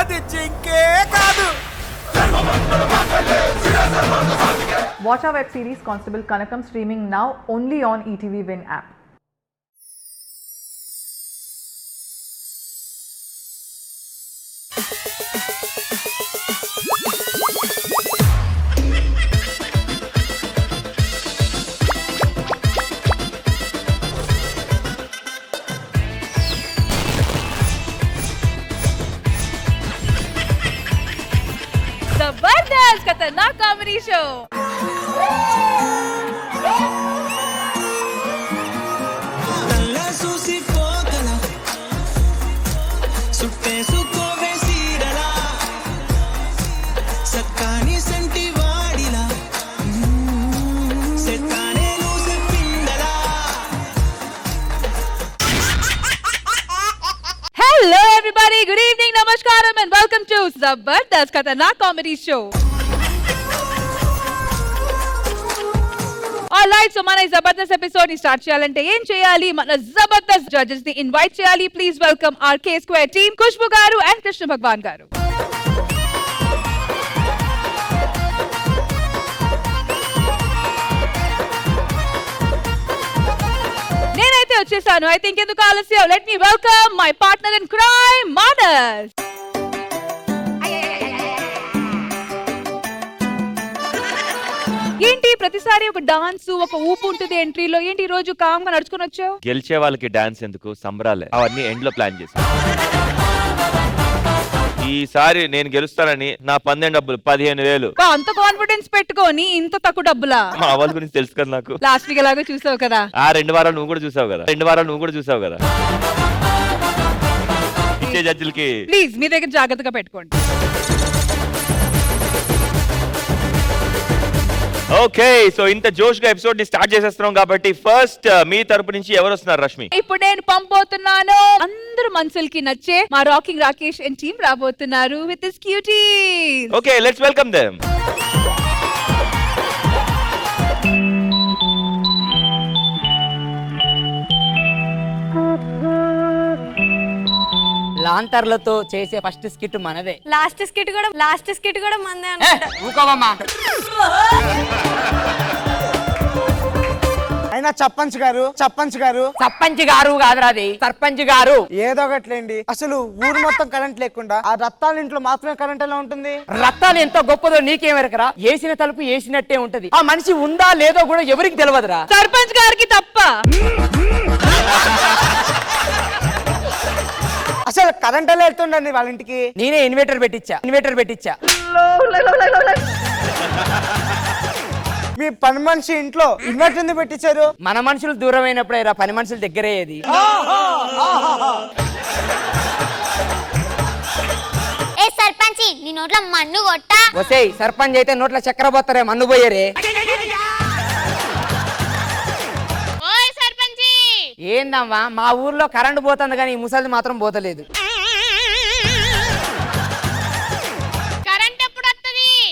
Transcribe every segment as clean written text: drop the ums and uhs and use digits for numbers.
అది జింకే కాదు. Watch our web series Constable Kanakam streaming now only on ETV Win app. जबरदस्त खतरनाक comedy show. Hello everybody, good evening, namaskaram and welcome to Zabardast Khatarnak Comedy Show. Alright, so mana Zabardast episode ni start cheyalante em cheyali, mana Zabardast judges ni invite cheyali. Please welcome our K Square team, Khushbu garu and Krishna Bhagwan garu. నేనైతే వచ్చేసాను. I think ఎందుకు ఆలస్యం, let me welcome my partner in crime, Manas. ఏంటి ప్రతిసారి ఒక dance ఒక ఊపు ఉంటుంది ఎంట్రీలో, ఏంటి ఈ రోజు కామ్ గా నడుచుకుని వచ్చావు? గెలిచే వాళ్ళకి డాన్స్ ఎందుకు, సంబరాలే అవన్నీ ఎండ్ లో ప్లాన్ చేశాను. ఈసారి నేను గెలుస్తానని నా పందెం డబ్బులు 15,000. అంత కాన్ఫిడెన్స్ పెట్టుకొని ఇంత తక్కువ డబ్బులా? మా వాళ్ళ గురించి తెలుసు కదా నాకు. లాస్ట్ వీక్ ఎలాగో చూసావు కదా. 2 వారాలు నువ్వు కూడా చూసావు కదా. ఇచ్చే జడ్జిలకి ప్లీజ్ మీ దగ్గర జాగ్రత్తగా పెట్టుకోండి. ఓకే, సో ఇంత జోష్ గా ఎపిసోడ్ ని స్టార్ట్ చేసేస్తున్నాం కాబట్టి ఫస్ట్ మీ తరపు నుంచి ఎవరు వస్తున్నారు? రష్మి. ఇప్పుడు నేను పంపబోతున్నాను. అందరూ మనసులకి నచ్చే మా రాకింగ్ రాకేష్ అండ్ టీమ్ రాబోతున్నారు with this cuties. Okay, let's welcome them. లాంతర్లతో చేసే ఫస్ట్ స్కిట్ మనదే. లాస్ట్ స్కిట్ కూడా మనదే అన్నమాట. ఊకోవమ్మా. అయినా చప్పంచ్ గారు కాదురాది, సర్పంచ్ గారు. ఏదో ఒకట్లేండి. అసలు ఊరు మొత్తం కరెంట్ లేకుండా ఆ రత్తాల ఇంట్లో మాత్రమే కరెంట్ ఎలా ఉంటుంది? రత్తాలు ఎంతో గొప్పదో నీకేమెరకరా? ఏసిన తలుపు ఏసినట్టే ఉంటది. ఆ మనిషి ఉందా లేదో కూడా ఎవరికి తెలియదురా. సర్పంచ్ గారికి తప్ప. అసలు కరెంట్ ఎలా వెళ్తుండండి వాళ్ళ ఇంటికి? నేనే ఇన్వర్టర్ పెట్టించా. మీ పని మనిషి ఇంట్లో ఇన్వర్టర్ ఎందుకు పెట్టించారు? మన మనుషులు దూరమైనప్పుడే రా పని మనుషులు దగ్గరయ్యేది. ఏ సర్పంచి నీ నోట్లో మన్ను కొట్టా. వసేయ్, సర్పంచ్ అయితే నోట్ల చక్కెర పోతారే, మన్ను పోయరే. ఓయ్ సర్పంచి. ఏందమ్మా, మా ఊర్లో కరెంటు పోతుంది కానీ ఈ ముసలిది మాత్రం పోతలేదు.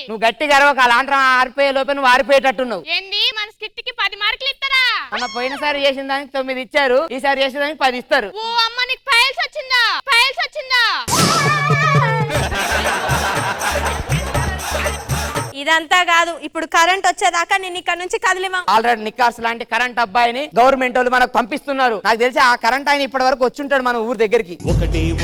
నువ్వు గట్టిగా అరవక, లాంట్రం ఆరిపోయే లోపే నువ్వు ఆరిపోయేటట్టున్నావు. ఏంది మన స్కిట్ కి 10 మార్కులు ఇస్తారా? అన్న పోయినసారి చేసిన దానికి 9 ఇచ్చారు, ఈసారి చేసిన దానికి 10 ఇస్తారు. ఓ అమ్మ, నీకు ఫైల్స్ వచ్చిందా? ఇదంతా కాదు, ఇప్పుడు కరెంట్ వచ్చేదాకా నేను ఇక్కడ నుంచి కదిలిమా. ఆల్రెడీ నికార్స్ లాంటి కరెంట్ అబ్బాయిని గవర్నమెంట్ వాళ్ళు మనకు పంపిస్తున్నారు. నాకు తెలిసి ఆ కరెంట్ ఆయన ఇప్పటి వరకు వచ్చుంటాడు మన ఊరు దగ్గరికి.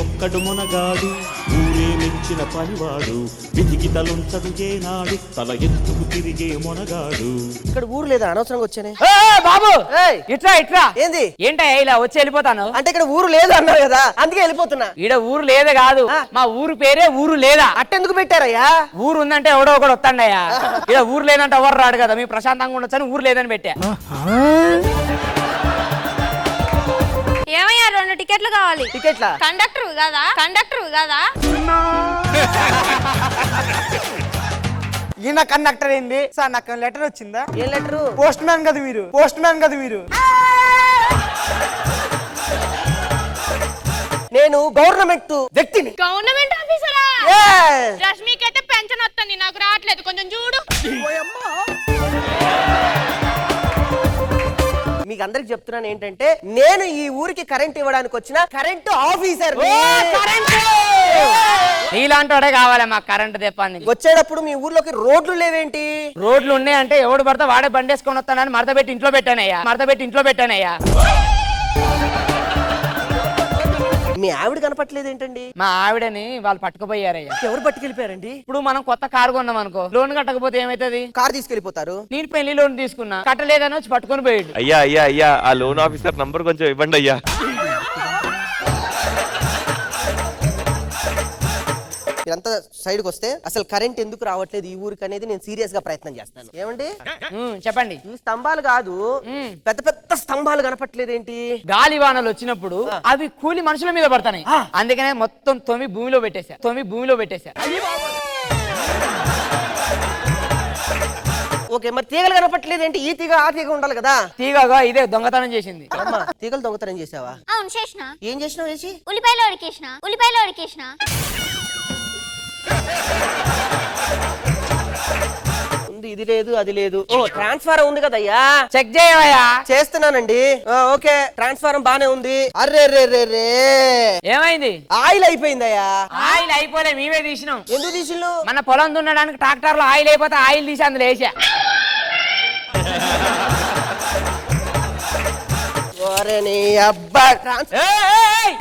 ఒక్కడు మునగాడు, ఊరే మెచ్చిన పనివాడు, వెతికి తలుంచడు ఏనాడు, తల ఎత్తుకు తిరిగే మునగాడు. ఇక్కడ ఊరు లేదా? అనవసరంగా వచ్చానే. బాబు ఇట్రా. ఏంది? ఏంటా ఇలా వచ్చి వెళ్ళిపోతాను? అంటే ఇక్కడ ఊరు లేదు అన్నారు కదా, అందుకే వెళ్ళిపోతున్నా. ఈడ ఊరు లేదా కాదు, మా ఊరు పేరే ఊరు లేదా. అట్టెందుకు పెట్టారయ్యా? ఊరు ఉందంటే ఎవడో ఒకడు వస్తాడయ్యా. ఇలా ఊరు లేదంటే ఎవరు రాడు కదా, మీ ప్రశాంతంగా ఉండొచ్చని ఊరు లేదని పెట్టా. ఏమయ్యా, 2 టికెట్లు కావాలి. టికెట్లా? కండక్టర్ కదా. ఈయన కండక్టర్ ఏంది సార్? నాకు లెటర్ వచ్చిందా? ఏ లెటర్? పోస్ట్ మ్యాన్ కదా మీరు. నేను గవర్నమెంట్ వ్యక్తిని. గవర్నమెంట్ ఆఫీసరా? రష్మికైతే పెన్షన్ వస్తుంది, నాకు రావట్లేదు, కొంచెం చూడు. మీకు అందరికి చెప్తున్నాను ఏంటంటే, నేను ఈ ఊరికి కరెంట్ ఇవ్వడానికి వచ్చిన కరెంట్ ఆఫీసర్. నీలాంటి కావాలి మాకు కరెంట్ తెప్పని. వచ్చేటప్పుడు మీ ఊర్లోకి రోడ్లు లేవేంటి? రోడ్లు ఉన్నాయంటే ఎవడు పడితే వాడే బండేసుకొని వస్తానని మడత పెట్టి ఇంట్లో పెట్టానయ్యా. మీ ఆవిడ కనపట్లేదు ఏంటండి? మా ఆవిడని వాళ్ళు పట్టుకుపోయారయ్యా. ఎవరు పట్టుకెళ్ళిపోయారండి? ఇప్పుడు మనం కొత్త కారు కొన్నాం అనుకో, లోన్ కట్టకపోతే ఏమైతుంది? కార్ తీసుకెళ్లిపోతారు. నేను పెళ్లి లోన్ తీసుకున్నా, కట్టలేదని వచ్చి పట్టుకొని పోయాడు. అయ్యా ఆ లోన్ ఆఫీసర్ నంబర్ కొంచెం ఇవ్వండి అయ్యా. మీరంతా సైడ్కి వస్తే అసలు కరెంట్ ఎందుకు రావట్లేదు ఈ ఊరికి అనేది నేను సీరియస్ గా ప్రయత్నం చేస్తాను. ఏమండి చెప్పండి. ఈ స్తంభాలు కాదు, పెద్ద పెద్ద స్తంభాలు కనపట్లేదు ఏంటి? గాలి వానలు వచ్చినప్పుడు అవి కూలి మనుషుల మీద పడతాయి. అందుకనే మొత్తం తొమ్మి భూమిలో పెట్టేశా. ఓకే, మరి తీగలు కనపట్లేదు ఏంటి? ఈ తీగ ఆ తీగ ఉండాలి కదా. తీగగా ఇదే దొంగతనం చేసింది. అమ్మా, తీగలు దొంగతనం చేసావా? అవును చేసిన. ఏం చేసినావు? వేసి ఉల్లిపాయలు ఉడికేసిన. ఉంది, ఇది లేదు అది లేదు. ఓ, ట్రాన్స్ఫారం ఉంది కదయ్యా, చెక్ చేయవయ్యా. చేస్తున్నానండి. ఓకే, ట్రాన్స్ఫారం బానే ఉంది. అర్రే రే రే రే, ఏమైంది? ఆయిల్ అయిపోయిందయ్యా. ఆయిల్ అయిపోలే, మేమే తీసినాం. ఎందుకు తీసిల్లు? మన పొలం దున్నడానికి ట్రాక్టర్ లో ఆయిల్ అయిపోతే ఆయిల్ తీసి అందులో వేసా.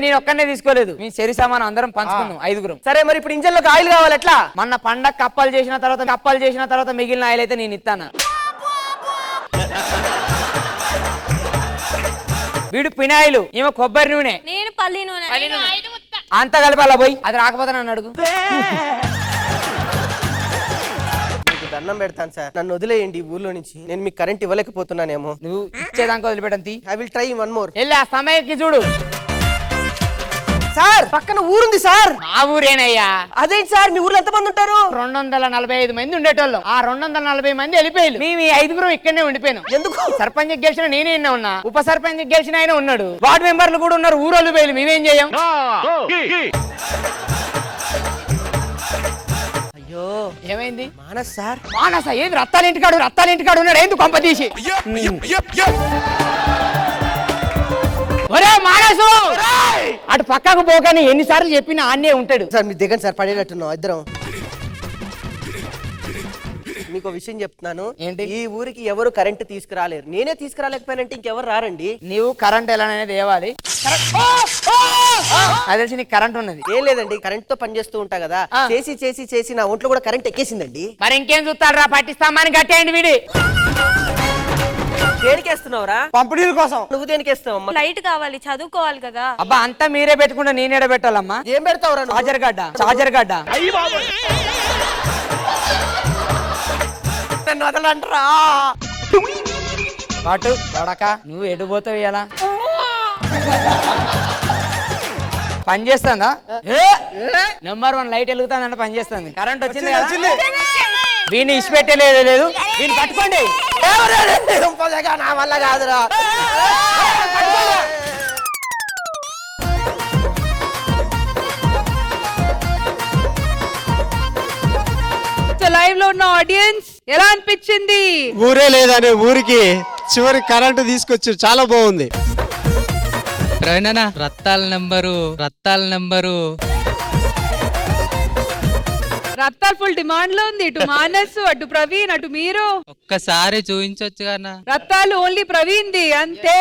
నేను ఒక్కనే తీసుకోలేదు, మీ చెరి సామాన్ అందరం పంచుకున్నాం 5గురం. సరే, మరి ఇప్పుడు ఇంజన్ లోకి ఆయిల్ కావాలి ఎట్లా? మొన్న పండగ కప్పలు చేసిన తర్వాత మిగిలిన ఆయిల్ అయితే నేను ఇస్తాను. వీడు పినాయిలు, ఏమో కొబ్బరి నూనె, నేను పల్లి నూనె. అంతా కలిపి అలా పోయి, అది రాకపోతే నన్ను అడుగు. మీకు దండం పెడతాను సార్, నన్ను వదిలేయండి ఈ ఊర్లో నుంచి. నేను మీకు కరెంట్ ఇవ్వలేకపోతున్నానేమో. నువ్వు ఇచ్చేదాకా వదిలిపెట్టంతి. I will try one more. వెళ్ళి ఆ సమయకి చూడు. సార్, పక్కన ఊరుంది సార్. ఆ ఊరేనయ్యా. అదేంటి సార్, మీ ఊర్లో ఎంతమంది ఉంటారు? 245 మంది ఉండేటోళ్ళం. ఆ 240 మంది వెళ్ళిపోయారు. మేము ఈ 5గురం ఇక్కడనే ఉండిపోయాను. ఎందుకు? సర్పంచ్ గెలిచిన నేనే ఉన్నా, ఉప సర్పంచ్ గెలిచిన ఆయన ఉన్నాడు, వార్డు మెంబర్లు కూడా ఉన్నారు. ఊరోళ్ళు పోయి మేమేం చేయం? అయ్యో, ఏమైంది? మానస్ సార్. మానస ఏది? రత్తాల ఇంటికాడు ఉన్నాడు. ఎందుకు కొంప తీసి? ఒరే మానసు, అటు పక్కకు పోగానే ఎన్నిసార్లు చెప్పినా ఆన్నే ఉంటాడు. సార్, మీరు దిగండి సార్, పడేటట్టున్నాం ఇద్దరం. మీకు విషయం చెప్తున్నాను. ఏంటి? ఈ ఊరికి ఎవరు కరెంట్ తీసుకురాలేరు. నేనే తీసుకురాలేకపోయానంటే ఇంకెవరు రారండి. నీవు కరెంట్ ఎలా అనేది తేవాలి. అది తెలిసి నీకు కరెంట్ ఉన్నది. ఏం లేదండి, కరెంట్ తో పని చేస్తూ ఉంటా కదా, చేసి నా ఒంట్లో కూడా కరెంట్ ఎక్కేసిందండి. మరి ఇంకేం చూస్తాడు రా, పట్టిస్తామని కట్టేయండి వీడి. దేనికేస్తున్నావురా? పంపిణీల కోసం. నువ్వు దేనికేస్తున్నావు? లైట్ కావాలి, చదువుకోవాలి కదా. అబ్బా, అంతా మీరే పెట్టుకుంటే నేనేడ పెట్టాలమ్మా? ఏం పెడతావురా? చార్జర్ గడ్డ. నన్ను వదలంటరా. పాటు పడక నువ్వు ఎడిపోతావు ఇలా. పని చేస్తుందా? నెంబర్ 1 లైట్ వెలుగుతానంటే పని చేస్తుంది. కరెంట్ వచ్చింది కదా, వీడిని ఇచ్చిపెట్టలేదు. వీడిని పట్టుకోండి. నా వల్ల కాదురా. లైవ్ లో ఉన్న ఆడియన్స్ ఎలా అనిపించింది? ఊరే లేదనే ఊరికి చివరి కరెంటు తీసుకొచ్చారు, చాలా బాగుంది. రత్తాల నెంబరు రత్తాలు ఫుల్ డిమాండ్ లో ఉంది. ఇటు మానస్, అటు ప్రవీణ్, అటు మీరు. ఒక్కసారి చూపించొచ్చు కన్నా. రత్తాలు ఓన్లీ ప్రవీణ్ ది అంతే.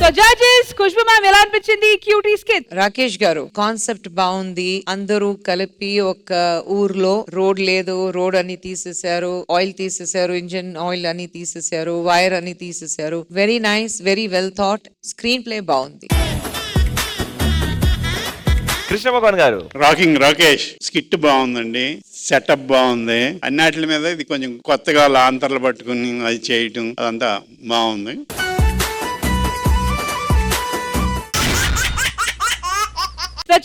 సో జడ్జెస్, ఖుష్బు మ్యామ్ ఎలా అనిపించింది క్యూటీ స్కిట్? రాకేష్ గారు, కాన్సెప్ట్ బాగుంది. అందరూ కలిపి ఒక ఊర్లో రోడ్ లేదు, రోడ్ అని తీసేశారు, ఆయిల్ తీసేశారు, ఇంజిన్ ఆయిల్ అని తీసేశారు, వైర్ అని తీసేశారు. Very nice, very well thought. Screen play బాగుంది. కృష్ణ భగవాన్ గారు. రాకేష్ స్కిట్ బాగుందండి, సెటప్ బాగుంది. అన్నిటి మీద ఇది కొంచెం కొత్తగా లాంతర్లు పట్టుకుని అది చేయటం అదంతా బాగుంది.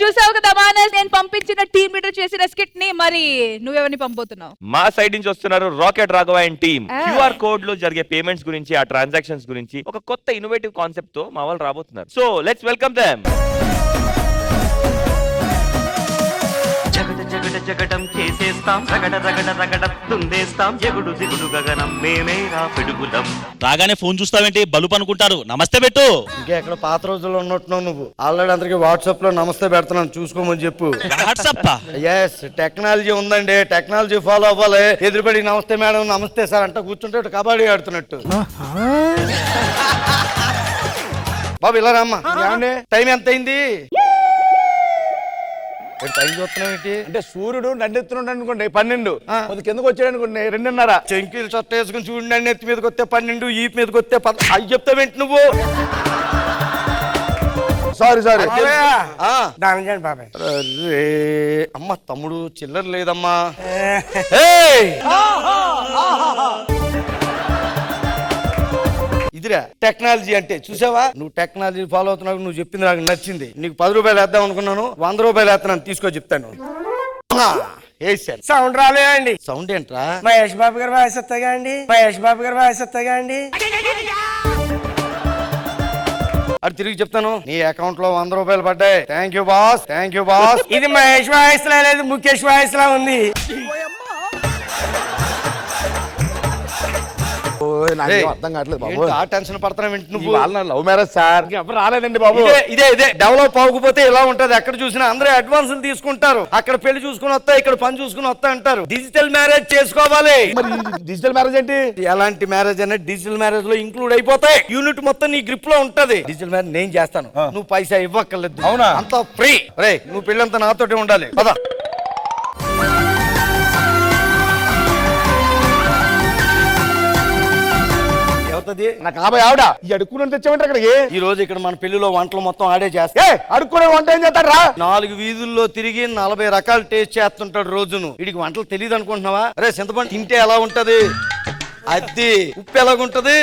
చూసావు కదా మానస్, నేను పంపించిన టీమ్ లీడర్ చేసిన స్కిట్ ని. మరి నువ్వెవరిని పంపుతున్నావు? మా సైడ్ నుంచి వస్తున్నారు rocket Raghava and team. QR code లో జరిగే పేమెంట్స్ గురించి, ఆ ట్రాన్సాక్షన్స్ గురించి ఒక కొత్త ఇన్నోవేటివ్ కాన్సెప్ట్ తో మా వాళ్ళు రాబోతున్నారు. So let's welcome them. జగడం చేసేస్తా దున్నేస్తాం రగడ రగడ రగడ దున్నేస్తాం ఎగుడు దిగుడు గగనం మేమేరా పిడుగులం. రాగానే ఫోన్ చూస్తావేంటి బలుపు అనుకుంటారు. నమస్తే పెట్టు. ఇంకా ఎక్కడ పాత రోజుల్లో ఉన్నట్టున్నావు నువ్వు. ఆల్రెడీ అందరికి వాట్సాప్ లో నమస్తే పెడుతున్నాను, చూసుకోమని చెప్పు. వాట్సాప్ ఎస్, టెక్నాలజీ ఉందండి, టెక్నాలజీ ఫాలో అవ్వాలి. ఎదురుపడి నమస్తే మేడం నమస్తే సార్ అంట కూర్చుంటే కబడ్డీ ఆడుతున్నట్టు. బాబు ఇలా రామ్మా. టైం ఎంత అయింది? టైం చూస్తున్నావు అంటే సూర్యుడు నన్నెత్తున్నాడు అనుకోండి 12, కిందకు వచ్చాడు అనుకోండి 2:30. చెంకీలు చొట్ట వేసుకుని చూడండి, ఎత్తి మీదకి వస్తే 12, ఈపు మీదకి వస్తే 10. అవి చెప్తావేంటి నువ్వు? సారీ బాబాయ్. అమ్మ తమ్ముడు చిల్లర లేదమ్మా. ఇదిరా టెక్నాలజీ అంటే. చూసావా, నువ్వు టెక్నాలజీ ఫాలో అవుతున్నావు, నువ్వు చెప్పింది నాకు నచ్చింది. నీకు 10 రూపాయలు వేద్దాం అనుకున్నాను, 100 రూపాయలు వేస్తున్నాను, తీసుకో చెప్తాను. సౌండ్ రాలేదండి. సౌండ్ ఏంట్రా? మహేష్ బాబు గారు వాయిస్ వస్తాగా అండి, మహేష్ బాబు గారు వాయిస్ వస్తాగా అండి. అది తిరిగి చెప్తాను, నీ అకౌంట్ లో 100 రూపాయలు పడ్డాయి. Thank you boss, thank you boss. ఇది మహేష్ వాయిస్ లా లేదు, ముఖేష్ వాయిస్ లా ఉంది. అర్థం కావట్లేదు. ఆ టెన్షన్ పడుతున్నా నువ్వు. లవ్ మ్యారేజ్ సార్, ఎవరు రాలేదండి బాబు. ఇదే డెవలప్ అవ్వకపోతే ఇలా ఉంటది. ఎక్కడ చూసినా అందరూ అడ్వాన్స్ తీసుకుంటారు. అక్కడ పెళ్లి చూసుకుని వస్తా, ఇక్కడ పని చూసుకుని వస్తా అంటారు. డిజిటల్ మ్యారేజ్ చేసుకోవాలి. డిజిటల్ మ్యారేజ్ ఏంటి? ఎలాంటి మ్యారేజ్ అయినా డిజిటల్ మ్యారేజ్ లో ఇంక్లూడ్ అయిపోతాయి. యూనిట్ మొత్తం నీ గ్రిప్ లో ఉంటది. డిజిటల్ మ్యారేజ్ నేను చేస్తాను, నువ్వు పైసా ఇవ్వక్కర్లేదు. అవునా? అంతా ఫ్రీ. రే నువ్వు పెళ్ళంతా నాతోటి ఉండాలి. పద. నాకు ఆవిడ అడుక్కుని తెచ్చామంటే అక్కడికి. ఈ రోజు ఇక్కడ మన పెళ్లిలో వంటలు మొత్తం ఆడే చేస్తా. అడుక్కునే వంట ఏం చేస్తాడు? 4 వీధుల్లో తిరిగి 40 రకాలు టేస్ట్ చేస్తుంటాడు రోజును. వీడికి వంటలు తెలియదు అనుకుంటున్నావా? అరే చింతపండు తింటే ఎలా ఉంటది, అది ఉప్పు ఎలాగుంటది,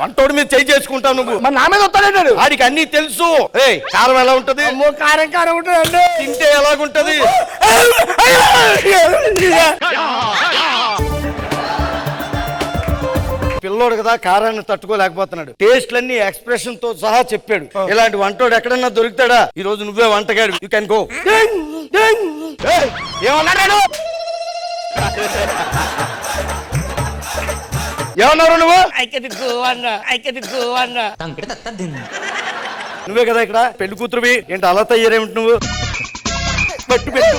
వంటోడి మీద చేయి చేసుకుంటావు నువ్వు. మరి నా మీద వస్తాడు. వాడికి అన్ని తెలుసు. కారం ఎలా ఉంటది, కారం ఉంటది, తింటే ఎలాగుంటది. పిల్లోడు కదా, కారాన్ని తట్టుకోలేకపోతున్నాడు. టేస్ట్లన్నీ ఎక్స్ప్రెషన్ తో సహా చెప్పాడు. ఇలాంటి వంటోడు ఎక్కడన్నా దొరుకుతాడా? ఈ రోజు నువ్వే వంటగాడు. You can go. ఏమన్నాడు? ఏమన్నారు నువ్వు? నువ్వే కదా ఇక్కడ పెళ్లి కూతురువి. ఏంటి అలా తయ్యారేమిటి నువ్వు? పట్టు పెట్టు.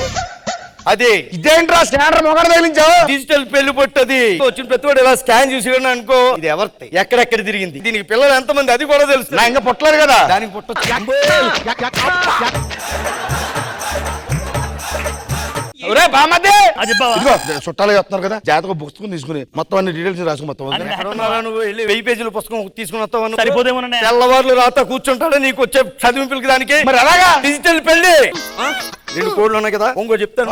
అదే ఇదేంట్రా స్కానర్ మొగడ తగిలించావు? డిజిటల్ పెళ్లి పొట్టది. వచ్చిన ప్రతివాడు ఇలా స్కాన్ చూసి అనుకో, ఇది ఎవరిది, ఎక్కడెక్కడ తిరిగింది, దీనికి పిల్లలు ఎంతమంది, అది కూడా తెలుసు. నా ఇంకా పుట్టలేదు కదా, దానికి పుట్టొచ్చు. చుట్టాలు వస్తున్నారు కదా, జాతక పుస్తకం తీసుకుని మొత్తం అన్ని డీటెయిల్స్ రాసుకు మొత్తం. నువ్వు వెళ్ళి 1000 పేజీల పుస్తకం తీసుకుని వస్తావు. సరిపోదేమో. తెల్లవారులు రాత కూర్చుంటాడు నీకు వచ్చే చదివింపులకి. దానికి మరి అలాగా డిజిటల్ పెళ్లి. 2 కోడ్లు ఉన్నాయి కదా, ఒంగో చెప్తాను.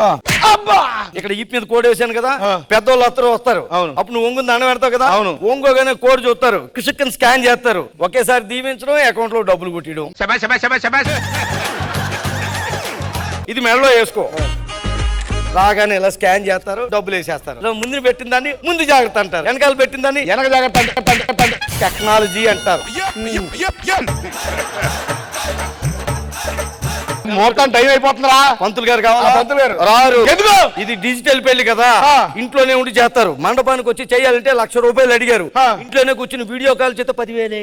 ఇక్కడ ఈ మీద కోడ్ వేసాను కదా, పెద్దోళ్ళు అందరూ వస్తారు. అప్పుడు నువ్వు ఒంగుని దండ పెడతావు కదా, ఒంగోగానే కోడ్ చూస్తారు, కిషక్కని స్కాన్ చేస్తారు. ఒకేసారి దీవించడం, అకౌంట్ లో డబ్బులు కొట్టియడం. ఇది మెడలో వేసుకో. రాగానే ఇలా స్కాన్ చేస్తారు, డబ్బులు వేసేస్తారు. ముందు పెట్టిన దాన్ని ముందు జాగ్రత్త అంటారు, వెనకాల పెట్టిన దాన్ని వెనక జాగ్రత్త. టెక్నాలజీ అంటారు. మొత్తం టైం అయిపోతుందా? పంతులు గారు కావాలా? పంతులు గారు రారు. ఎందుకు? ఇది డిజిటల్ పెళ్లి కదా, ఇంట్లోనే ఉండి చేస్తారు. మండపానికి వచ్చి చేయాలంటే 1,00,000 రూపాయలు అడిగారు. ఇంట్లోనే కూర్చుని వీడియో కాల్ చేస్తే 10,000.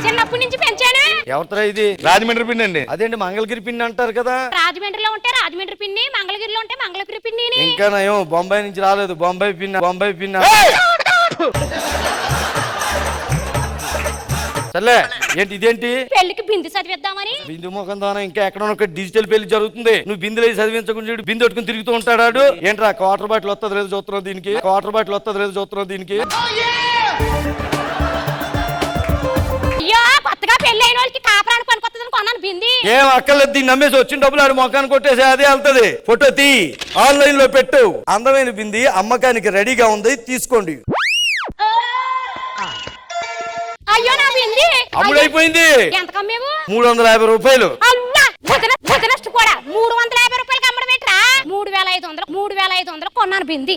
చిన్నప్పటి నుంచి పెంచాను. ఎవరితో ఇది? రాజమండ్రి పిన్ని అండి. అదేంటి మంగళగిరి పిన్ని అంటారు కదా. రాజమండ్రిలో ఉంటే రాజమండ్రి పిన్ని, మంగళగిరిలో ఉంటే మంగళగిరి పిన్ని. ఇంకా నయం బొంబాయి నుంచి రాలేదు. బొంబాయి పిన్న. సర్లే, ఏంటి ఇదేంటి? పెళ్లికి బిందు చదివిద్దామని. బిందు ముఖం దానా ఇంకా ఎక్కడ డిజిటల్ పెళ్లి జరుగుతుంది. నువ్వు బిందులు చదివించకుండా బిందు పెట్టుకుని తిరుగుతూ ఉంటాడు. ఏంట్రా వాటర్ బాటిల్ వస్తుంది లేదు చూస్తున్నావు దీనికి, వాటర్ బాటిల్ వస్తుంది లేదు చూస్తున్నావు దీనికి. కొత్తగా పెళ్లి అయిన వాళ్ళకి కాపురానికి పనికొత్తదని కొన్నాను బింది. ఏం అక్కర్లేదు, దీన్ని నమ్మేసి వచ్చిన డబ్బులు ఆడు మొఖాన్ని కొట్టేసి అదే వెళ్తది. ఫోటో తీ, ఆన్లైన్ లో పెట్టు. అందమైన బింది అమ్మకానికి రెడీగా ఉంది, తీసుకోండి. అయ్యో నా బింది అమ్ముడైపోయింది. ఎంత కమ్మేవు? 350 రూపాయలు. అమ్మా ముదనష్టు కూడా 350 రూపాయలకి అమ్మడం ఏంట్రా? 3,000 3500 3500 కొన్నాను బింది.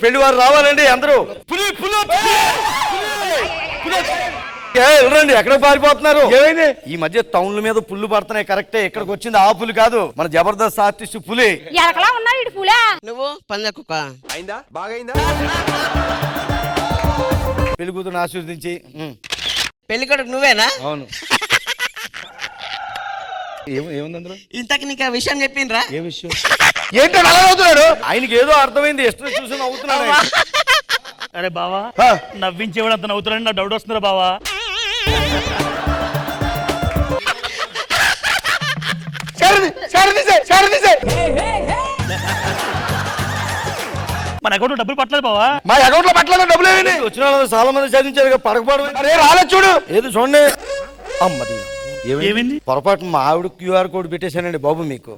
పెళ్లి వారు రావాలండి అందరూ. పులి పులి రండి, ఎక్కడ పారిపోతున్నారు? ఏమైంది? ఈ మధ్య టౌన్ల మీద పుల్లు పడుతున్నాయి కరెక్టే. ఇక్కడికి వచ్చింది ఆ పులి కాదు, మన జబర్దస్త్ ఆర్టిస్ట్ పులి. ఎలకలా ఉన్నాడు ఇటు పులా. నువ్వు పంద కుక్క అయిందా? బాగైందా? పెళ్లి కూతురు ఆశీర్వదించి. పెళ్లి కొడుకు నువ్వేనా? అవును. ఏముంది అందులో? ఇంతకు నీకు ఆ విషయం చెప్పిండ్రా? ఏ విషయం? ఏంటో అలా అవుతున్నాడు? ఆయనకి ఏదో అర్థమైంది, ఇష్టం చూసి నవ్వుతున్నాడు. అరే బావా, నవ్వించేవాడు అంత నవ్వుతున్నాడు, నాకు డౌట్ వస్తుందిరా బావా. మన అకౌంట్ డబ్బులు పట్టలేదు బావా. మా అకౌంట్ లో పట్టలేదు డబ్బులు. ఏమైంది? వచ్చిన వాళ్ళు చాలా మంది చదివించారు, పడకపోవడం. అరే రాలేదు చూడు, ఏది చూడండి. అమ్మది ఏమైంది? పొరపాటు మా ఆవిడ క్యూఆర్ కోడ్ పెట్టేశానండి బాబు మీకు.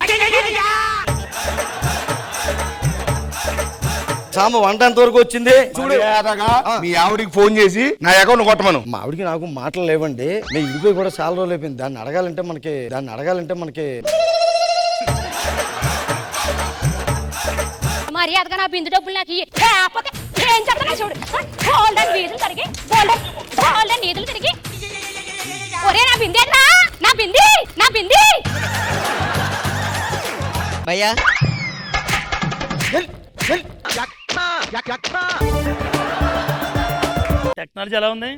సామ వంట ఎంత వరకు వచ్చింది చూడు. మీ ఆవిడికి ఫోన్ చేసి నా అకౌంట్ కొట్టమను. మా ఆవిడికి నాకు మాటలు లేవండి. మేము ఇడిపోయి కూడా చాలా రోజులు అయిపోయింది. దాన్ని అడగాలంటే మనకి మర్యాదగా నా బిందు డబ్బులు నాకు ఇయ్యి. లేకపోతే ఏం చెప్తానో చూడు. గోల్డెన్ వీధులు తిరిగి గోల్డెన్ వీధులు తిరిగి. ఒరే నా బింది ఏంట్రా? నా బింది భయ్యా టెక్నాలజీ ఎలా ఉంది?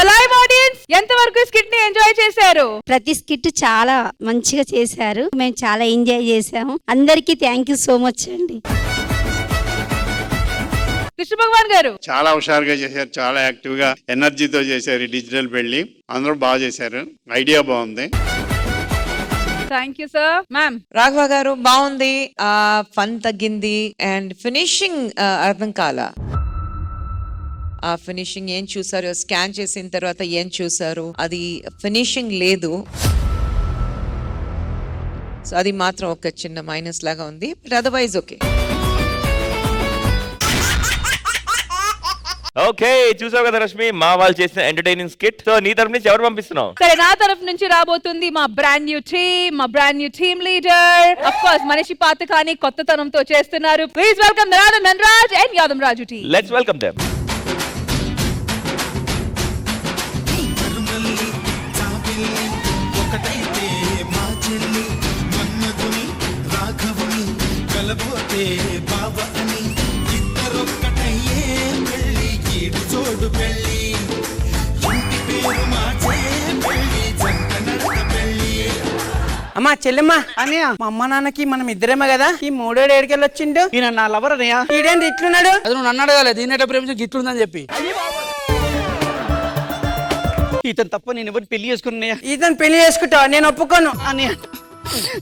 లైవ్ ఆడియన్స్ ఎంతవరకు స్కిట్ ని ఎంజాయ్ చేశారు? ప్రతి స్కిట్ చాలా మంచిగా చేశారు, మేము చాలా ఎంజాయ్ చేసాము. అందరికీ థ్యాంక్ యూ సో మచ్ అండి. కృష్ణ భగవాన్ గారు చాలా హుషారుగా చేశారు, చాలా యాక్టివ్ గా ఎనర్జీతో చేశారు. డిజిటల్ పెళ్లి అందరూ బాగా చేశారు, ఐడియా బాగుంది. Thank you sir. Ma'am Raghava గారు బాగుంది, ఫన్ తగ్గింది అండ్ ఫినిషింగ్ అర్థం కాల. ఆ ఫినిషింగ్ ఏం చూసారు, స్కాన్ చేసిన తర్వాత ఏం చూసారు, అది ఫినిషింగ్ లేదు. సో అది మాత్రం ఒక చిన్న మైనస్ లాగా ఉంది, బట్ అదర్వైజ్ ఓకే. ఓకే, చూసావు కదా రష్మి, మా వాళ్ళు చేసిన ఎంటర్టైనింగ్ స్కిట్. సో నీ తరఫు నుంచి ఎవరు పంపిస్తున్నావు? సరే, నా తరఫు నుంచి రాబోతుంది మా brand new team leader. Of course మనిషి పాత కానీ కొత్తతనంతో చేస్తున్నారు. Please welcome Dhanadhan Dhanraj and Yadam Raju team. Let's welcome them. అమ్మా చెల్లెమ్మా అని మా అమ్మ నాన్నకి మనం ఇద్దరేమో కదా, ఈ మూడేడు ఏడుకెళ్ళి వచ్చిండు. ఈయన నా లవర్ అన్నయ్య. ఈడేంటి ఇట్లున్నాడు? అది నువ్వు నన్ను అడగాలి, దీని ప్రేమించి గిట్లుందని చెప్పి. ఇతను తప్ప నేను ఎవరు పెళ్లి చేసుకున్నా? ఇతను పెళ్లి చేసుకుంటావా? నేను ఒప్పుకోను అని.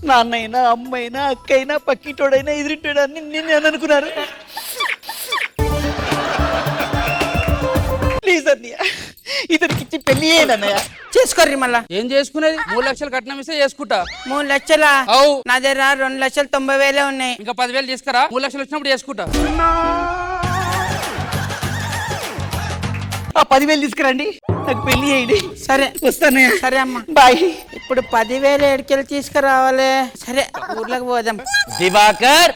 నాన్నైనా అమ్మైనా అక్కైనా పక్కిటోడైనా ఎదురింటోడని నేను అనుకున్నారు. ప్లీజ్ అన్నయ్య, ఇతనికి ఇచ్చి పెళ్లి అన్నయ్య. చేసుకోర్రి. మళ్ళా ఏం చేసుకునేది? 3 లక్షలు కట్నం ఇస్తే చేసుకుంటా. 3 లక్షలా? నా దగ్గర 2,90,000 ఉన్నాయి. ఇంకా 10,000 తీసుకురా, 3 లక్షలు వచ్చినప్పుడు చేసుకుంటా. ఆ 10,000 తీసుకురండి, నాకు పెళ్లి చేయండి. సరే వస్తానే. సరే అమ్మా బాయ్. ఇప్పుడు 10,000 ఏడుకెళ్ళి తీసుకురావాలి. సరే ఊర్లోకి పోదాం. దివాకర్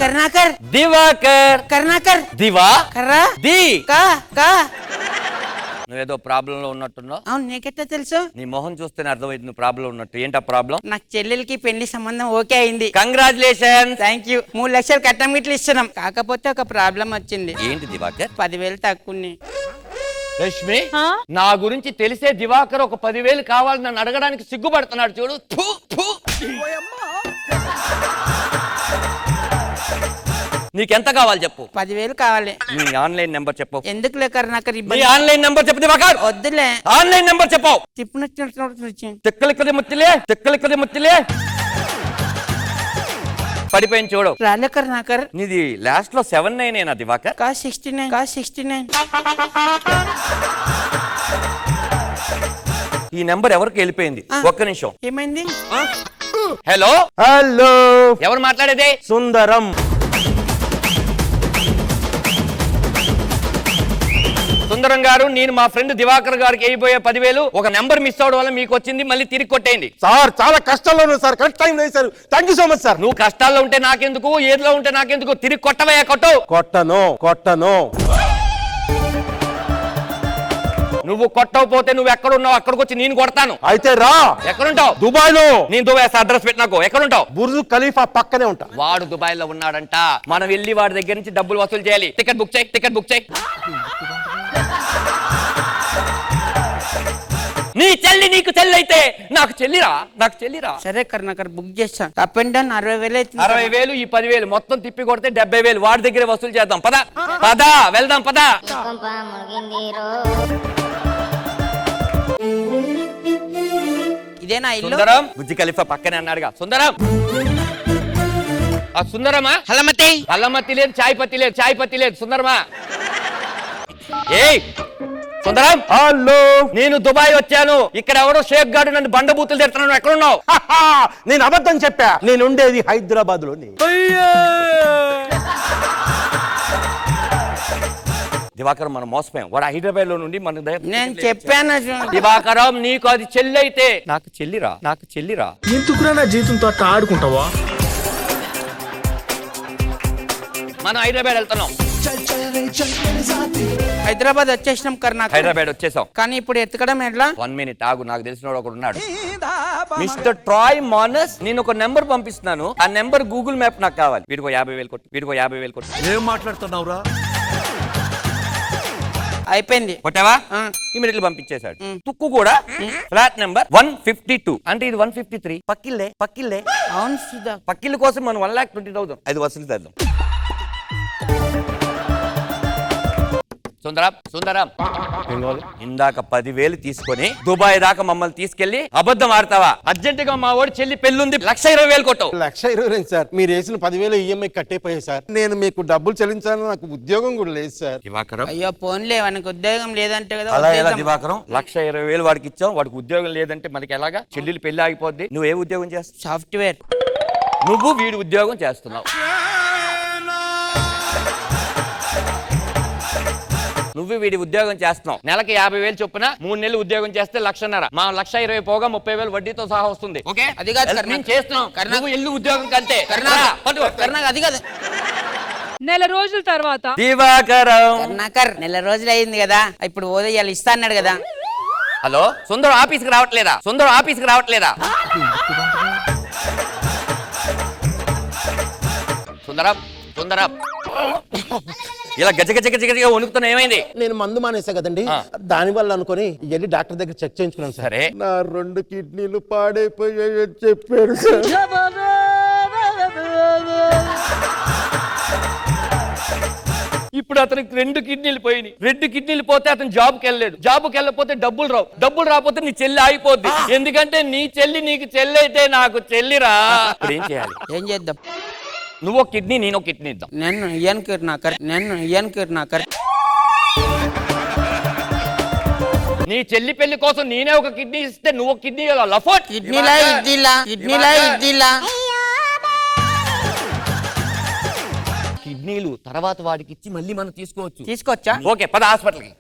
కరుణాకర్ దివాకర్ దివా కర్రా ది కా నువ్వేదో ప్రాబ్లం లో ఉన్నట్టున్నావు. అవును, నీకెట్టా తెలుసు? నీ మొహం చూస్తేనే అర్థమైంది నువ్వు ప్రాబ్లం ఉన్నట్టు. ఏంటా ప్రాబ్లం? నాకు చెల్లెలకి పెళ్లి సంబంధం ఓకే అయింది. కంగ్రాచులేషన్. Thank you. 3 లక్షలు కట్టం గిట్లు ఇస్తున్నాం. కాకపోతే ఒక ప్రాబ్లం వచ్చింది. ఏంటి దివాకర్? 10,000 తక్కువ. రష్మి, నా గురించి తెలిసే దివాకర్ ఒక 10,000 కావాలని నన్ను అడగడానికి సిగ్గుపడుతున్నాడు చూడు. నీకెంత కావాలి చెప్పు. 10,000 కావాలి. నీ ఆన్లైన్ నెంబర్ చెప్పు. ఎందుకు లేకర్ నీ ఆన్లైన్ నెంబర్ చెప్పు దివాకర్. వద్దులే. ఆన్లైన్ నెంబర్ చెప్పు. తిక్కలిక్కది ముత్తిలే పడిపోయింది చూడు. రాలే కరుణాకర్. నీది లాస్ట్ లో 79 దివాకర్? 69. ఈ నెంబర్ ఎవరికి వెళ్ళిపోయింది? ఒక్క నిమిషం. ఏమైంది? హలో హలో, ఎవరు మాట్లాడేది? సుందరం. సుందరం గారు, నేను మా ఫ్రెండ్ దివాకర్ గారికి అయిపోయే 10,000 ఒక నెంబర్ మిస్ అవడం వల్ల మీకు వచ్చింది, మళ్ళీ తిరిగి కొట్టేయండి. సార్ చాలా కష్టాల్లో ఉన్నాను సార్, కరెక్ట్ టైం లేదు sir. Thank you so much sir. నువ్వు కష్టాల్లో ఉంటే నాకెందుకు, ఏదిలో ఉంటే నాకెందుకు, తిరిగి కొట్టవయ్యా, కొట్టు. కొట్టను. నువ్వు కొట్టకపోతే నువ్వు ఎక్కడున్నావు అక్కడికి వచ్చి నేను కొడతాను. అయితే రా. ఎక్కడుంటావు? దుబాయ్ లో. నేను దుబాయ్ అడ్రస్ పెట్టినాకో. ఎక్కడుంటావు? బుర్జు ఖలీఫా పక్కనే ఉంటా. వాడు దుబాయ్ లో ఉన్నాడంట. మనం వెళ్ళి వాడి దగ్గర నుంచి డబ్బులు వసూలు చేయాలి. టికెట్ బుక్ చేయి. నీ చెల్లి నీకు చెల్లి అయితే నాకు చెల్లిరా. సరే కర్ణాకర్ బుక్ చేస్తా. అప్ అండ్ డౌన్ 60,000 అవుతుంది. 60,000 ఈ 10,000 మొత్తం తిప్పి కొడితే 70,000 వాడి దగ్గరే వసూలు చేద్దాం. పద వెళ్దాం. ఇదేనా ఇల్లు? సుందరం బుజ్జి ఖలీఫా పక్కనే అన్నాడుగా. సుందరమా? అల్లమత్తి లేదు, చాయ్ పత్తి లేదు. సుందరమా? ఏయ్ సుందరం, హలో, నేను దుబాయ్ వచ్చాను. ఇక్కడ ఎవరో షేక్ గాడు నన్ను బండబూతులు తిడుతున్నాను. ఎక్కడున్నావు? నేను అబద్ధం చెప్పా. నేను ఉండేది హైదరాబాద్ లోని. దివాకరం మనం మోసపోయాం. వాడు హైదరాబాద్ లో నుండి మన నేను చెప్పాను. దివాకరం, నీకు అది చెల్లి అయితే నాకు చెల్లిరా. ఎందుకురా నా జీవితంతో అట్లా ఆడుకుంటావా? మనం హైదరాబాద్ వెళ్తున్నాం. హైదరాబాద్ వచ్చేసినాం కర్ణాకర్. హైదరాబాద్ వచ్చేసాం. కానీ ఇప్పుడు ఎత్తకడం ఎట్లా? 1 minute ఆగు, నాకు తెలిసిన ఒకడు ఉన్నాడు. మిస్టర్ ట్రాయ్ మానస్, నేను ఒక నెంబర్ పంపిస్తున్నాను. ఆ నెంబర్ గూగుల్ మ్యాప్ నాకు కావాలి. వీడికో 50,000 కొట్టు. ఏం మాట్లాడుతున్నావురా? అయిపోయింది. కొట్టావా? ఇమీడియట్లీ పంపించేశాడు. తుక్కు కూడా ఫ్లాట్ నెంబర్ 152. అంటే ఇది 153. పక్కిల్లే. అవును సుధా. పక్కిళ్ళ కోసం మనం 1,20,000 అది వసూలు చేద్దాం. సుందరం ఇందాక 10,000 తీసుకొని దుబాయ్ దాకా మమ్మల్ని తీసుకెళ్లి అబద్ధం ఆడతావా? అర్జెంట్ గా మా వాడి చెల్లి పెళ్ళుంది, 1,20,000 కొట్టావు. 1,20,000 సార్. మీరు వేసిన 10,000 ఈఎంఐ కట్టేపోయాయి సార్. నేను మీకు డబ్బులు చెల్లించాలని నాకు ఉద్యోగం కూడా లేదు సార్. దివాకరం, అయ్యో పోన్లే, మనకు ఉద్యోగం లేదంటే కదా. అలా ఎలా దివాకరం? 1,20,000 వాడికి ఇచ్చాం, వాడికి ఉద్యోగం లేదంటే మనకి ఎలాగా? చెల్లెలు పెళ్లి ఆగిపోద్ది. నువ్వు ఏ ఉద్యోగం చేస్తావు? సాఫ్ట్వేర్. నువ్వు వీడి ఉద్యోగం చేస్తున్నావు. నువ్వు వీడి ఉద్యోగం చేస్తున్నావు. నెలకి 50,000 చొప్పున 3 నెలలు ఉద్యోగం చేస్తే 1,50,000. మా 1,20,000 పోగా 30,000 వడ్డీతో సహా వస్తుంది. ఓకే, అది కాదు నేను చేస్తున్నావు. నువ్వు ఇల్లు ఉద్యోగం కంటే అది కాదు. నెల రోజుల తర్వాత కర్ణాకర్, నెల రోజులు అయింది కదా, ఇప్పుడు ఓదయ్యాలి ఇస్తా అన్నాడు కదా. హలో, సుందరం ఆఫీస్కి రావట్లేదా? సుందరం ఇలా గజగజగజగజగా వణుకుతున్నా, ఏమైంది? నేను మందు మానేసా కదండి, దాని వల్ల అనుకుని వెళ్ళి డాక్టర్ దగ్గర చెక్ చేయించుకున్నాను. సరే, నా 2 కిడ్నీలు పాడైపోయాయని చెప్పారు సార్. ఇప్పుడు అతనికి 2 కిడ్నీలు పోయినాయి. 2 కిడ్నీలు పోతే అతను జాబ్కి వెళ్ళలేదు. జాబ్కి వెళ్ళకపోతే డబ్బులు రావు. డబ్బులు రాకపోతే నీ చెల్లి ఆగిపోద్ది. ఎందుకంటే నీ చెల్లి నీకు చెల్లి అయితే నాకు చెల్లిరా. ఇప్పుడు ఏం చేయాలి? ఏం చేద్దాం? నువ్వు ఒక కిడ్నీ, నేను ఒక కిడ్నీ ఇద్దాం. నేను కర్ణాకర్. నీ చెల్లి పెళ్లి కోసం నేనే ఒక కిడ్నీ ఇస్తే నువ్వు ఒక కిడ్నీ లఫోట్. కిడ్నీలు తర్వాత వాడికి ఇచ్చి మళ్ళీ మనం తీసుకోవచ్చా? ఓకే, పద హాస్పిటల్కి.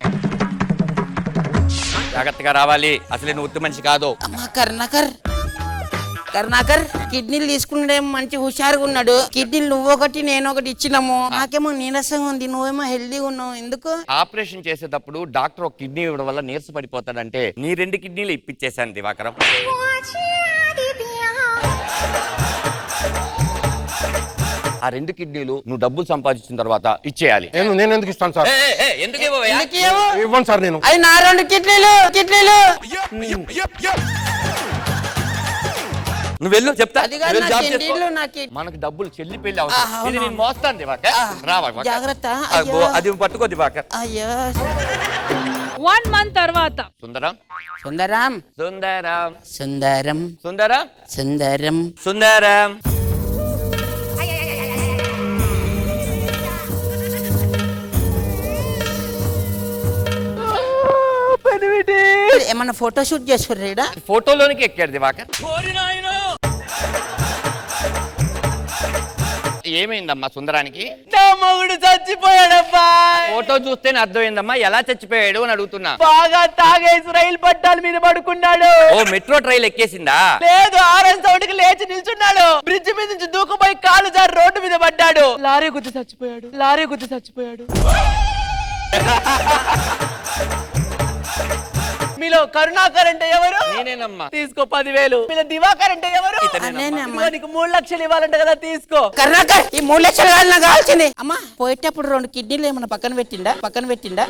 జాగ్రత్తగా రావాలి, అసలే నువ్వు ఉత్తి మనిషి కాదు. కర్ణాకర్ కిడ్నీలు తీసుకున్నాడే మంచి హుషారుగా ఉన్నాడు. కిడ్నీలు నువ్వొకటి నేనొకటి ఇచ్చినాము. నాకేమో నీరసంగా ఉంది, నువ్వేమో హెల్దీగా ఉన్నావు. ఎందుకు? ఆపరేషన్ చేసేటప్పుడు డాక్టర్ ఒక కిడ్నీ ఇవ్వడం వల్ల నీరస పడిపోతాడంటే నీ 2 కిడ్నీలు ఇప్పించేశాను దివాకరం. ఆ 2 కిడ్నీలు నువ్వు డబ్బులు సంపాదించిన తర్వాత ఇచ్చేయాలి. నేను ఎందుకు ఇస్తాను సార్? ఎందుకు ఇవ్వను సార్. నేను అది నా 2 కిడ్నీలు. నువ్వు వెళ్ళు, చెప్తా. మనకు డబ్బులు చెల్లి పెళ్లి అవసరం. ఇది నేను మోస్తాను దివాకర్. జాగ్రత్త. అది పట్టుకో దివాకర్. 1 month తర్వాత సుందరం ఏమన్నా ఫోటో షూట్ చేసుకుర్రా? ఫోటోలోనికి ఎక్కాడు దివాకర్. ఏమైందమ్మా సుందరానికి? నా మొగుడు చచ్చిపోయాడబ్బా. ఫోటో చూస్తేనే అర్థమైందమ్మా. ఎలా చచ్చిపోయాడు అని అడుగుతున్నా. బాగా తాగేసి రైలు పట్టాల మీద పడుకున్నాడు. ఓ మెట్రో ట్రైల్ ఎక్కేసిందా? లేదు, ఆరెంజ్ సౌండ్కి లేచి నిల్చున్నాడు. బ్రిడ్జ్ మీద నుంచి దూకుపోయి కాలు జారి రోడ్డు మీద పడ్డాడు. లారీ గుద్ది చచ్చిపోయాడు. మీలో కరుణాకర్ అంటే ఎవరు? నేనేనమ్మా. తీసుకో 10,000. మీలో దివాకర్ అంటే ఎవరు? నేనేనమ్మా. ఇదిగో నీకు 3 లక్షలు ఇవ్వాలంట కదా, తీసుకో. కర్ణాకర్ ఈ 3 లక్షలు నాకు కావాల్సింది. అమ్మా పోయేటప్పుడు 2 కిడ్నీలు ఏమన్నా పక్కన పెట్టిండా?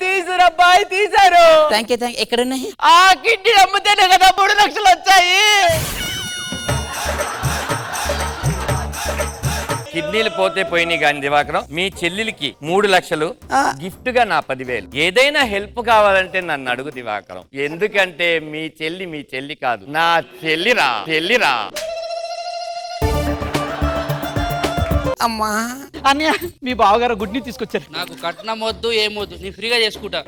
తీసురబ్బాయి, తీశారు. Thank you. ఎక్కడున్నాయి? ఆ కిడ్నీ అమ్మితేనే కదా 3 లక్షలు వచ్చాయి. కిడ్నీలు పోతే పోయినాయి కానీ దివాకరం, మీ చెల్లెలికి 3 లక్షలు గిఫ్ట్ గా నా 10,000. ఏదైనా హెల్ప్ కావాలంటే నన్ను అడుగు దివాకరం. ఎందుకంటే మీ చెల్లి కాదు, నా చెల్లిరా. అమ్మా అన్నయ్య, మీ బావగారు గుడ్ని తీసుకొచ్చారు. నాకు కట్నం వద్దు ఏమొద్దు, నీ ఫ్రీగా చేసుకుంటా.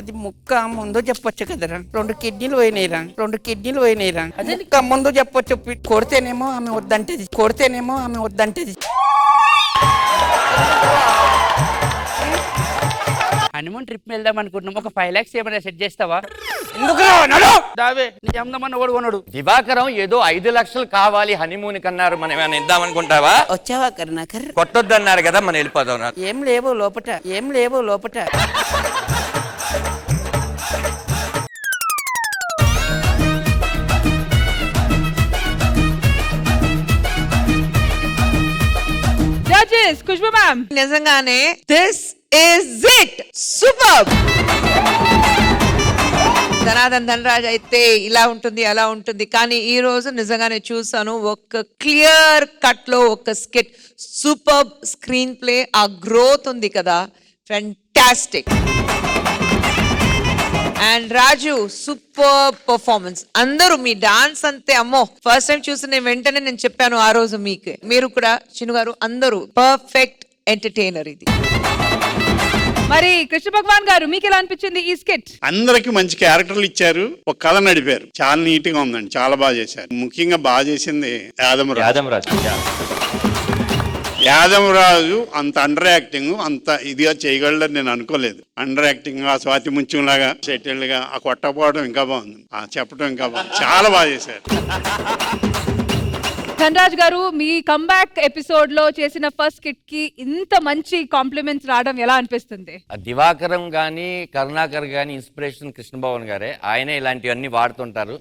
అది ముక్క ముందు చెప్పొచ్చు కదరా. 2 కిడ్నీలు పోయినాయిరా. అది ముక్క ముందు చెప్పొచ్చు. కొడితేనేమో ఆమె వద్దంటది. హనీమూన్ ట్రిప్ వెళ్దాం అనుకుంటున్నాం. ఒక 5 lakhs ఏమైనా సెట్ చేస్తావా? ఎందుకు దావే నీ అమ్మదమ్మన్న ఓడి కొన్నాడు. దివాకరం ఏదో 5 లక్షలు కావాలి హనీమూన్ కన్నారు. మనం ఏమైనా ఇద్దాం అనుకుంటావా? వచ్చావా కరుణాకర్? కొట్టొద్దన్నారు కదా, మనం వెళ్ళిపోదాం. ఏం లేవు లోపట. జడ్జెస్ ఖుష్బూ మ్యామ్, నిజంగానే this is it, super. Dhanadhan Dhanraj అయితే ఇలా ఉంటుంది అలా ఉంటుంది, కానీ ఈ రోజు నిజంగానే చూసాను ఒక క్లియర్ కట్ లో ఒక స్కిట్, సూపర్ స్క్రీన్ ప్లే, ఆ గ్రోత్ ఉంది కదా, fantastic. And Raju super performance. అందరూ మీ డాన్స్ అంతే, అమ్మో ఫస్ట్ టైం చూసిన వెంటనే నేను చెప్పాను ఆ రోజు మీకు, మీరు కూడా చిన్ను గారు అందరూ పర్ఫెక్ట్ ఎంటర్టైనర్. ఇది మరి కృష్ణ భగవాన్ గారు మీకు ఎలా అనిపించింది ఈ స్కిట్? అందరికి మంచి క్యారెక్టర్లు ఇచ్చారు, ఒక కథ నడిపారు. చాలా నీట్ గా ఉందండి, చాలా బాగా చేశారు. ముఖ్యంగా బాగా చేసింది యాదమరాజు. అంత అండర్ యాక్టింగ్, అంత ఇదిగా చేయగలడని నేను అనుకోలేదు. అండర్ యాక్టింగ్, ఆ స్వాతి ముత్యం లాగా సెటిల్డ్ గా ఆ కొట్టపోవడం ఇంకా బాగుంది, ఆ చెప్పడం ఇంకా బాగుంది. చాలా బాగా చేశారు. ధనరాజ్ గారు, మీ కంబ్యాక్ ఎపిసోడ్ లో చేసిన ఫస్ట్ స్కిట్ కి ఇంత మంచి కాంప్లిమెంట్స్ రావడం ఎలా అనిపిస్తుంది? దివాకరం గాని కరుణాకర్ గాని ఇన్స్పిరేషన్ కృష్ణభవన్ గారే. ఆయనే ఇలాంటివన్నీ వాడుతుంటారు.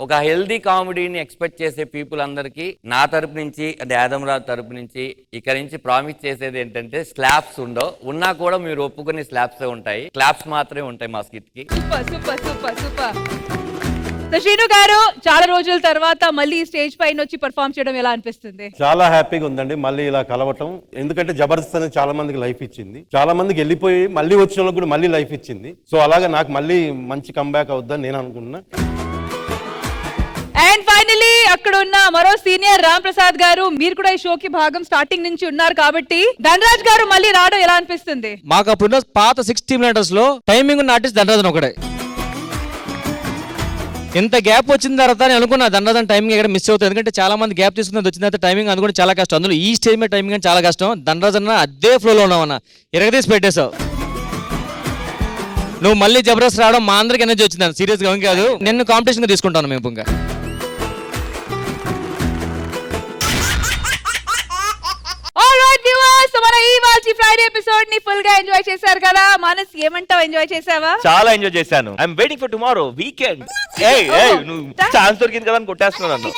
ఒక హెల్దీ కామెడీని ఎక్స్పెక్ట్ చేసే పీపుల్ అందరికి నా తరపు నుంచి, అంటే యాదమరాజు తరపు నుంచి ఇక్కడి నుంచి ప్రామిస్ చేసేది ఏంటంటే, స్లాబ్స్ ఉండవు, ఉన్నా కూడా మీరు ఒప్పుకునే స్లాబ్స్ ఉంటాయి, క్లాప్స్ మాత్రమే ఉంటాయి మా స్కిట్ కి. సూపర్. శ్రీను గారు, చాలా రోజుల తర్వాత మళ్ళీ స్టేజ్ పైన వచ్చి పర్ఫార్మ్ చేయడం ఎలా అనిపిస్తుంది? చాలా హ్యాపీగా ఉందండి మళ్ళీ ఇలా కలవటం. ఎందుకంటే జబర్దస్త్ అనేది చాలా మందికి లైఫ్ ఇచ్చింది, చాలా మందికి వెళ్ళిపోయి మళ్ళీ వచ్చిన వాళ్ళకి కూడా మళ్ళీ లైఫ్ ఇచ్చింది. సో అలాగే నాకు మళ్ళీ మంచి కంబ్యాక్ అవుద్దని నేను అనుకుంటున్నా. అండ్ ఫైనలీ అక్కడ ఉన్న మరో సీనియర్ రామ్ ప్రసాద్ గారు, మీరు కూడా ఈ షోకి భాగం స్టార్టింగ్ నుంచి ఉన్నారు కాబట్టి, ధనరాజ్ గారు మళ్ళీ రావడం ఎలా అనిపిస్తుంది? మాకు అప్పుడున్న పాత 6 టీమ్ లీడర్స్ లో టైమింగ్ ఉన్న ఆర్టిస్ట్ ధనరాజన్ ఒకడే. ఇంత గ్యాప్ వచ్చిన తర్వాత నేను అనుకున్నా ధనరాజన్ టైమింగ్ ఎక్కడ మిస్ అవుతుంది, ఎందుకంటే చాలా మంది గ్యాప్ తీసుకున్నది వచ్చిన తర్వాత టైమింగ్ అది కూడా చాలా కష్టం, అందులో ఈ స్టేజ్ మీద టైమింగ్ చాలా కష్టం. ధనరాజన్ అదే ఫ్లోలో ఉన్నావన్న, ఎరగదీసి పెట్టేశావు నువ్వు. మళ్ళీ జబర్దస్త్ రావడం మా అందరికి ఎనర్జీ వచ్చింది, సీరియస్ గా కాదు. నిన్ను కాంపిటీషన్ గా తీసుకుంటాను మేము. ఇంకా ఫ్రైడే ఎపిసోడ్ ని ఫుల్ గా ఎంజాయ్ చేశారు కదా. మానస్, ఏమంటావు, ఎంజాయ్ చేసావా? చాలా ఎంజాయ్ చేశాను. I'm waiting for tomorrow weekend. నువ్వు ఛాన్స్ దొరికింది కదా అని కొట్టేస్తున్నాను.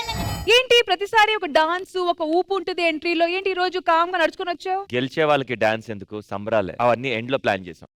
ఏంటి ప్రతిసారి ఒక డాన్స్, ఒక ఊపు ఉంటుంది ఎంట్రీలో, ఏంటి ఈ రోజు కామ్ గా నడుచుకుని వచ్చావు? గెలిచే వాళ్ళకి డాన్స్ ఎందుకు, సంబరాలే, అవన్నీ ఎండ్ లో ప్లాన్ చేసాం.